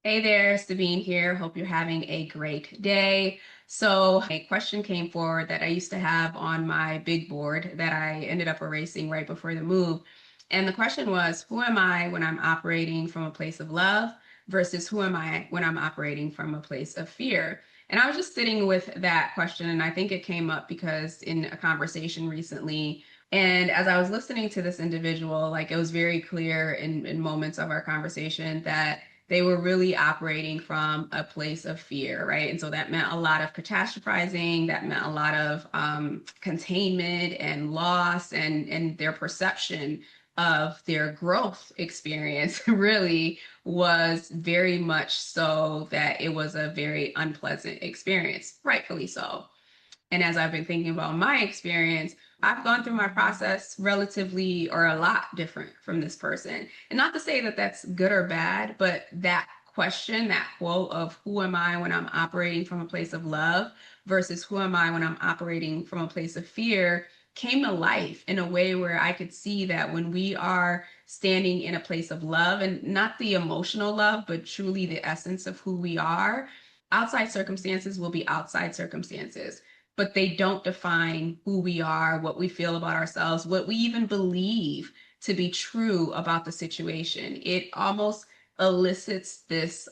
Hey there, Sabine here. Hope you're having a great day. So, a question came forward that I used to have on my big board that I ended up erasing right before the move. And the question was, who am I when I'm operating from a place of love versus who am I when I'm operating from a place of fear? And I was just sitting with that question, and I think it came up because in a conversation recently, and as I was listening to this individual, like it was very clear in moments of our conversation that they were really operating from a place of fear, right? And so that meant a lot of catastrophizing, that meant a lot of containment and loss, and their perception of their growth experience really was very much so that it was a very unpleasant experience, rightfully so. And as I've been thinking about my experience, I've gone through my process relatively or a lot different from this person. And not to say that that's good or bad, but that question, that quote of who am I when I'm operating from a place of love versus who am I when I'm operating from a place of fear came to life in a way where I could see that when we are standing in a place of love, and not the emotional love, but truly the essence of who we are, outside circumstances will be outside circumstances, but they don't define who we are, what we feel about ourselves, what we even believe to be true about the situation. It almost elicits this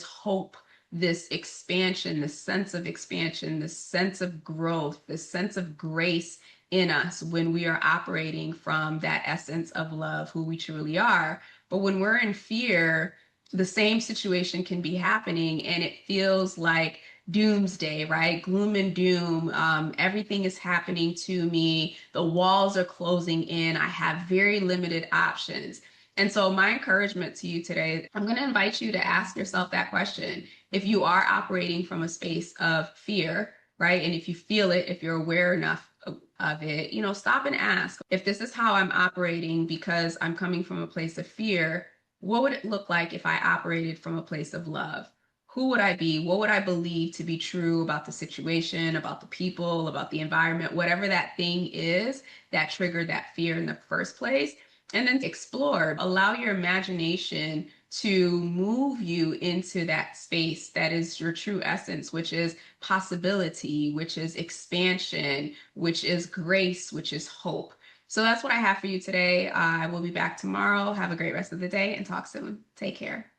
hope, this expansion, this sense of growth, this sense of grace in us when we are operating from that essence of love, who we truly are. But when we're in fear, the same situation can be happening and it feels like doomsday, right? Gloom and doom. Everything is happening to me. The walls are closing in. I have very limited options. And so, my encouragement to you today, I'm going to invite you to ask yourself that question. If you are operating from a space of fear, right? And if you feel it, if you're aware enough of it, stop and ask, if this is how I'm operating because I'm coming from a place of fear, what would it look like if I operated from a place of love? Who would I be? What would I believe to be true about the situation, about the people, about the environment, whatever that thing is that triggered that fear in the first place? And then explore, allow your imagination to move you into that space that is your true essence, which is possibility, which is expansion, which is grace, which is hope. So that's what I have for you today. I will be back tomorrow. Have a great rest of the day and talk soon. Take care.